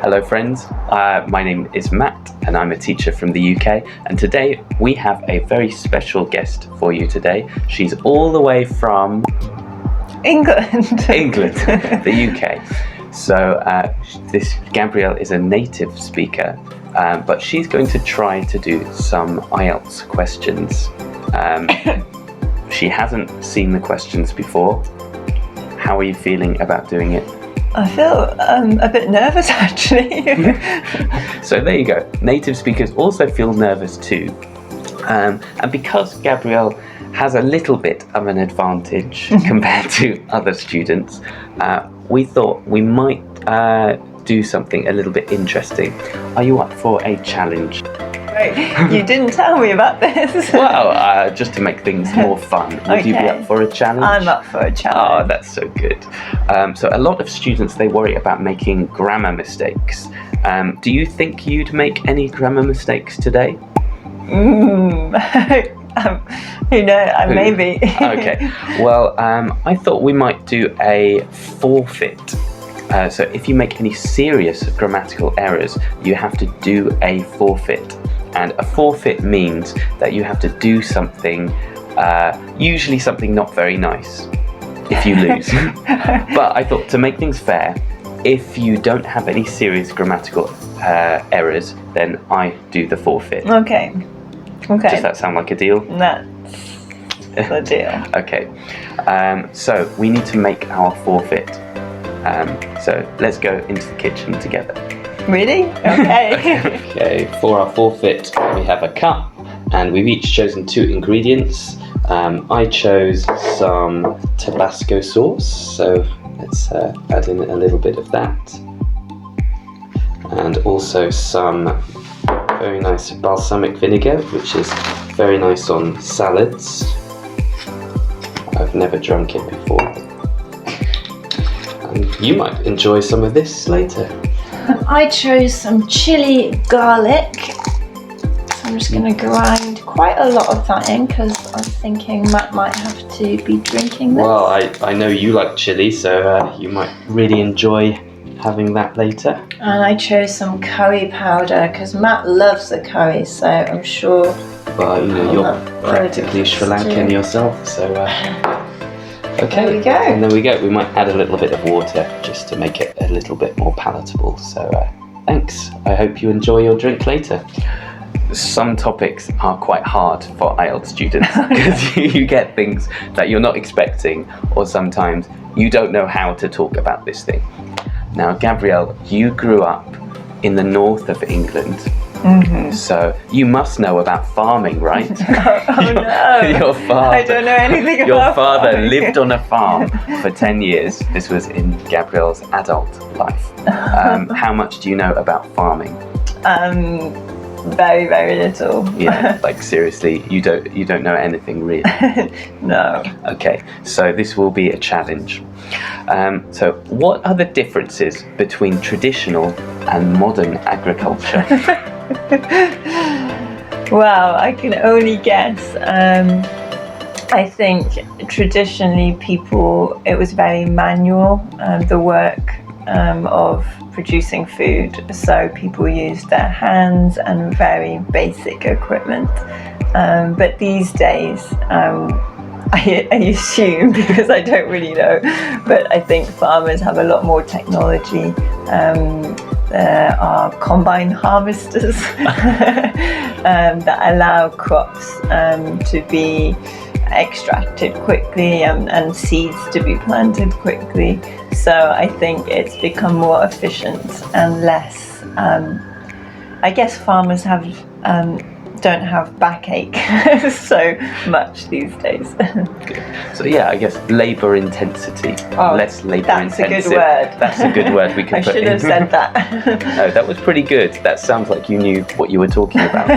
Hello friends, my name is Matt and I'm a teacher from the UK, and today we have a very special guest for you today. She's all the way from England, the UK. So this Gabrielle is a native speaker, but she's going to try to do some IELTS questions. She hasn't seen the questions before. How are you feeling about doing it? I feel a bit nervous actually. So there you go. Native speakers also feel nervous too. And because Gabrielle has a little bit of an advantage compared to other students, we thought we might do something a little bit interesting. Are you up for a challenge? You didn't tell me about this. Well, just to make things more fun. Would you be up for a challenge? I'm up for a challenge. Oh, that's so good. So a lot of students, they worry about making grammar mistakes. Do you think you'd make any grammar mistakes today? Who knows? Maybe. Okay. Well, I thought we might do a forfeit. So if you make any serious grammatical errors, you have to do a forfeit. And a forfeit means that you have to do something, usually something not very nice, if you lose. But I thought to make things fair, if you don't have any serious grammatical errors, then I do the forfeit. Okay. Does that sound like a deal? That's a deal. Okay. So we need to make our forfeit. So let's go into the kitchen together. Really? Okay. Okay, for our forfeit we have a cup and we've each chosen 2 ingredients. I chose some Tabasco sauce, so let's add in a little bit of that. And also some very nice balsamic vinegar, which is very nice on salads. I've never drunk it before. And you might enjoy some of this later. I chose some chilli garlic. So I'm just going to grind quite a lot of that in because I was thinking Matt might have to be drinking this. Well, I know you like chilli, so you might really enjoy having that later. And I chose some curry powder because Matt loves the curry, so I'm sure. Well, you know, you're practically Sri Lankan yourself, so okay. There we go. And there we go. We might add a little bit of water just to make it a little bit more palatable. So thanks. I hope you enjoy your drink later. Some topics are quite hard for IELTS students because you get things that you're not expecting, or sometimes you don't know how to talk about this thing. Now, Gabrielle, you grew up in the north of England. Mm-hmm. So you must know about farming, right? No. Your father, I don't know anything about Your father farming. lived on a farm for 10 years. This was in Gabrielle's adult life. How much do you know about farming? Very, very little. Yeah, like seriously, you don't know anything really. No. Okay, so this will be a challenge. So what are the differences between traditional and modern agriculture? Well, I can only guess. I think traditionally it was very manual, the work of producing food. So people used their hands and very basic equipment. But these days, I assume, because I don't really know, but I think farmers have a lot more technology. There are combine harvesters that allow crops to be extracted quickly and seeds to be planted quickly. So I think it's become more efficient and less. I guess farmers don't have backache so much these days. So yeah, I guess labour intensity, less labour intensive. That's a good word. That's a good word we can put in. I should have said that. No, that was pretty good. That sounds like you knew what you were talking about.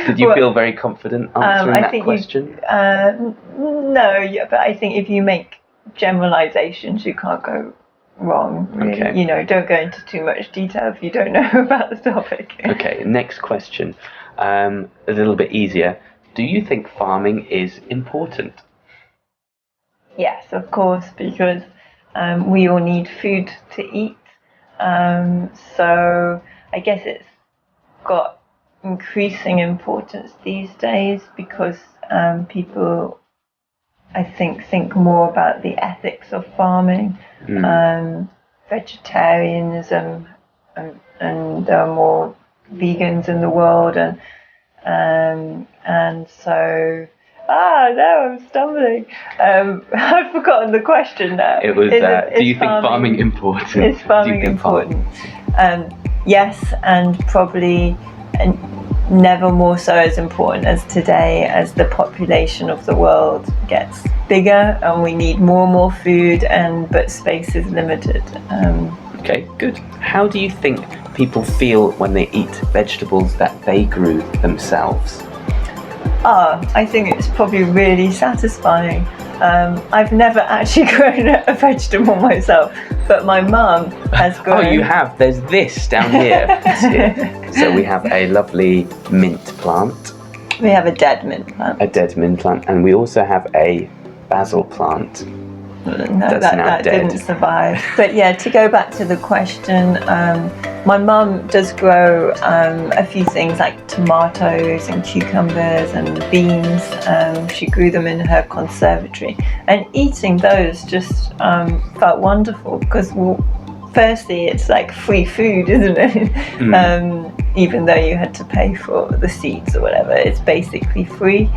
Did you feel very confident answering that question? No, but I think if you make generalizations, you can't go wrong. Really. Okay. You know, don't go into too much detail if you don't know about the topic. Okay, next question. A little bit easier. Do you think farming is important? Yes, of course, because we all need food to eat. So I guess it's got increasing importance these days because people, I think more about the ethics of farming, vegetarianism, and there are more vegans in the world, and so. No, I'm stumbling. I've forgotten the question now. It was, do you think farming important? Is farming important? Yes, and probably never more so as important as today, as the population of the world gets bigger and we need more and more food, but space is limited. Okay, good. How do you think people feel when they eat vegetables that they grew themselves? I think it's probably really satisfying. I've never actually grown a vegetable myself, but my mum has grown. Oh, you have? There's this down here. So we have a lovely mint plant. We have a dead mint plant. A dead mint plant, and we also have a basil plant. No, that didn't survive. But yeah, to go back to the question, my mum does grow a few things like tomatoes and cucumbers and beans. She grew them in her conservatory, and eating those just felt wonderful because, firstly, it's like free food, isn't it? Even though you had to pay for the seeds or whatever, it's basically free.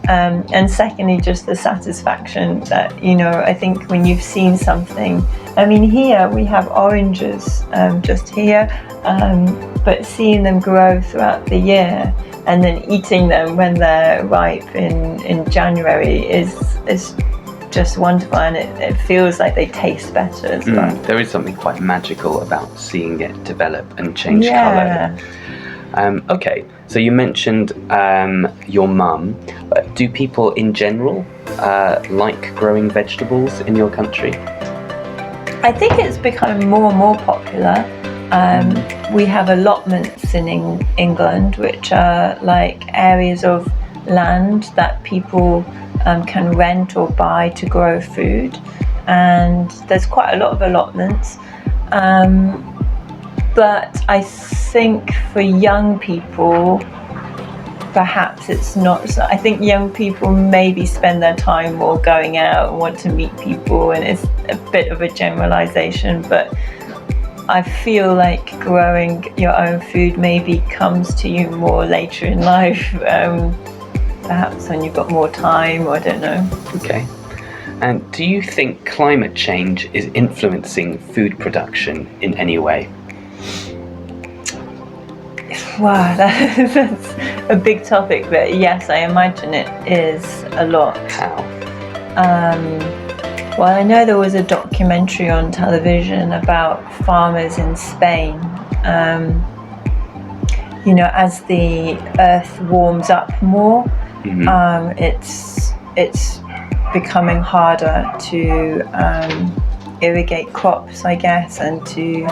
And secondly, just the satisfaction that, I think when you've seen something, I mean, here we have oranges just here, but seeing them grow throughout the year and then eating them when they're ripe in January is just wonderful, and it feels like they taste better as well. There is something quite magical about seeing it develop and change colour. Okay, so you mentioned your mum. Do people in general like growing vegetables in your country? I think it's becoming more and more popular. We have allotments in England, which are like areas of land that people can rent or buy to grow food. And there's quite a lot of allotments. But I think for young people, perhaps it's not. So I think young people maybe spend their time more going out and want to meet people, and it's a bit of a generalization, but I feel like growing your own food maybe comes to you more later in life, perhaps when you've got more time, or I don't know. Okay. And do you think climate change is influencing food production in any way? Wow, that's a big topic, but yes, I imagine it is a lot. How? Well, I know there was a documentary on television about farmers in Spain. As the earth warms up more, it's becoming harder to irrigate crops, I guess, and to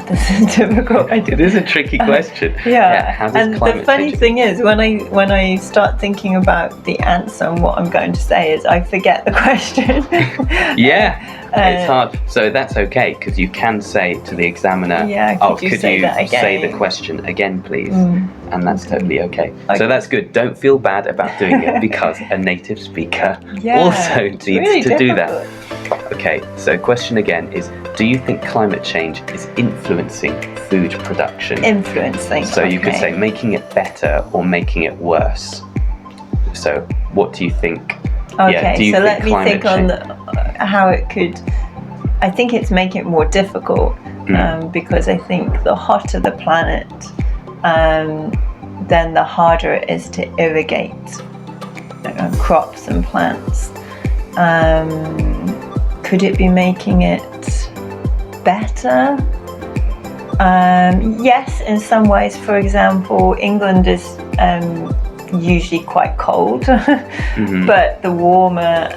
this is difficult. It is a tricky question. How does and climate the funny change? thing is, when I start thinking about the answer and what I'm going to say, is I forget the question. It's hard. So that's okay, because you can say to the examiner, could you say the question again, please? And that's totally okay. So that's good. Don't feel bad about doing it, because a native speaker also needs really to do difficult. that. Okay, so question again is, do you think climate change is influencing food production? Influencing. So you could say making it better or making it worse. So what do you think? Okay, do you so think let me think on how it could. I think it's making it more difficult because I think the hotter the planet, then the harder it is to irrigate crops and plants. Could it be making it better? Yes, in some ways. For example, England is usually quite cold, but the warmer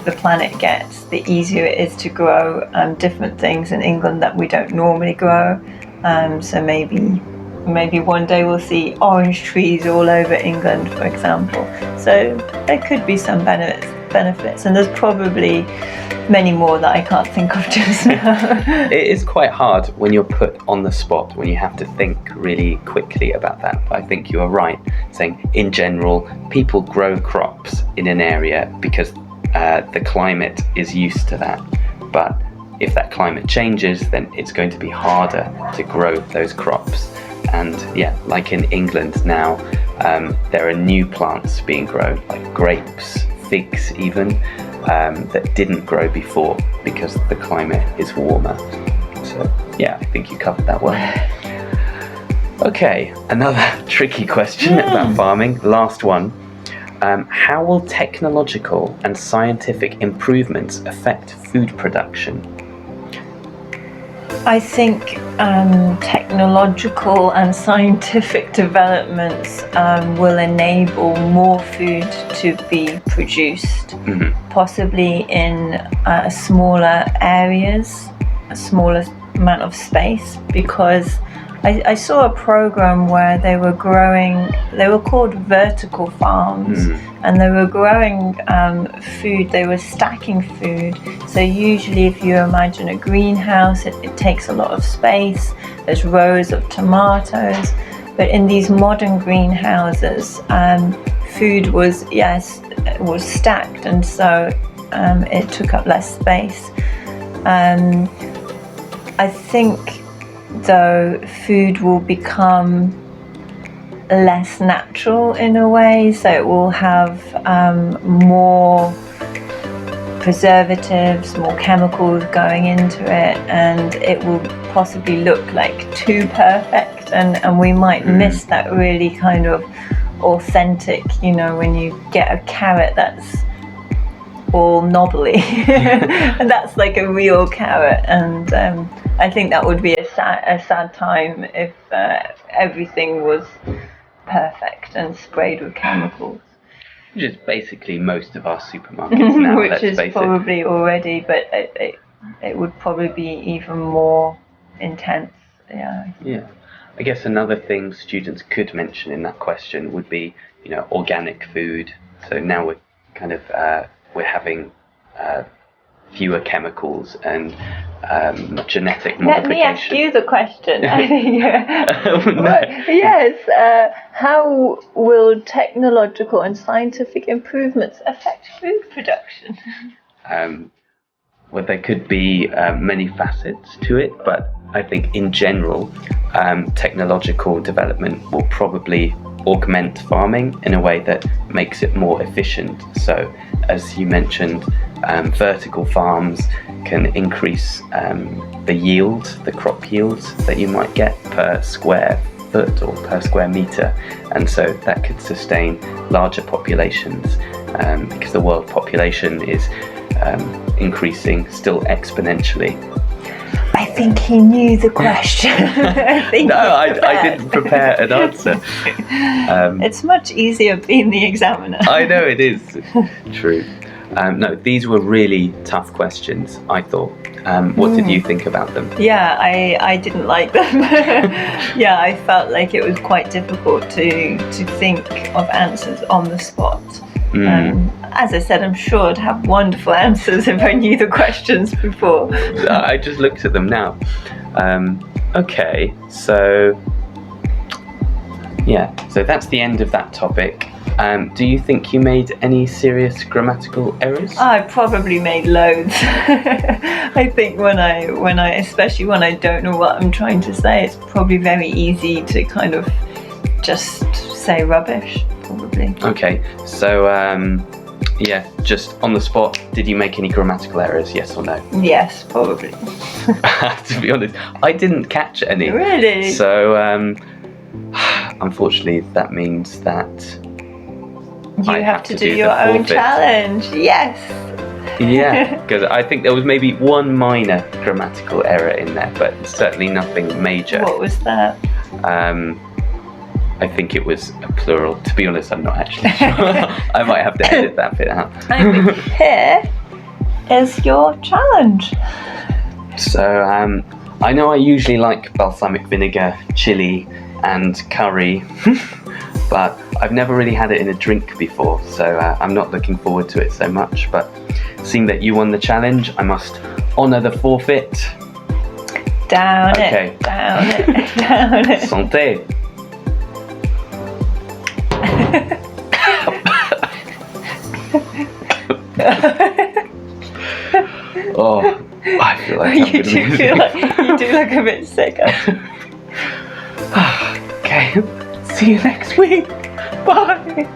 the planet gets, the easier it is to grow different things in England that we don't normally grow. So maybe one day we'll see orange trees all over England, for example. So there could be some benefits. benefits, and there's probably many more that I can't think of just now. It is quite hard when you're put on the spot, when you have to think really quickly about that. But I think you are right, saying in general, people grow crops in an area because the climate is used to that. But if that climate changes, then it's going to be harder to grow those crops. And yeah, like in England now, there are new plants being grown, like grapes, figs even, that didn't grow before because the climate is warmer. So yeah, I think you covered that well. Okay, another tricky question about farming, last one. How will technological and scientific improvements affect food production? I think technological and scientific developments will enable more food to be produced, possibly in smaller areas, a smaller amount of space, because I saw a program where they were called vertical farms, and they were growing food, they were stacking food. So usually if you imagine a greenhouse, it takes a lot of space, there's rows of tomatoes, but in these modern greenhouses, food was stacked, and so it took up less space. I think though food will become less natural in a way, so it will have more preservatives, more chemicals going into it, and it will possibly look like too perfect, and we might miss that really kind of authentic, when you get a carrot that's all knobbly and that's like a real carrot, and I think that would be a sad time if everything was perfect and sprayed with chemicals. Which is basically most of our supermarkets now. Which is probably already, but it would probably be even more intense. Yeah. I guess another thing students could mention in that question would be, organic food. So now we're kind of we're having fewer chemicals and genetic modification. Let me ask you the question. No. Yes. How will technological and scientific improvements affect food production? Well, there could be many facets to it, but I think in general, technological development will probably augment farming in a way that makes it more efficient. So, as you mentioned, vertical farms can increase the yield, the crop yields that you might get per square foot or per square meter, and so that could sustain larger populations because the world population is increasing still exponentially. I think he knew the question. I didn't prepare an answer. It's much easier being the examiner. I know it is. True. No, these were really tough questions, I thought. What did you think about them? Yeah, I didn't like them. Yeah, I felt like it was quite difficult to think of answers on the spot. As I said, I'm sure I'd have wonderful answers if I knew the questions before. I just looked at them now. Okay, so that's the end of that topic. Do you think you made any serious grammatical errors? I probably made loads. I think when I especially when I don't know what I'm trying to say, it's probably very easy to kind of just say rubbish, probably. Okay, so just on the spot, did you make any grammatical errors, yes or no? Yes, probably. To be honest, I didn't catch any. Really? So unfortunately, that means that you have to do your own challenge. Yes. Yeah, because I think there was maybe one minor grammatical error in there, but certainly nothing major. What was that? I think it was a plural. To be honest, I'm not actually sure. I might have to edit that bit out. Here is your challenge. So I know I usually like balsamic vinegar, chilli and curry. but I've never really had it in a drink before, so I'm not looking forward to it so much. But seeing that you won the challenge, I must honour the forfeit. Down Okay. it, down it, down it. Santé. Oh, I feel like I'm You do gonna feel like you do look a bit sick. Okay, see you next week. Bye.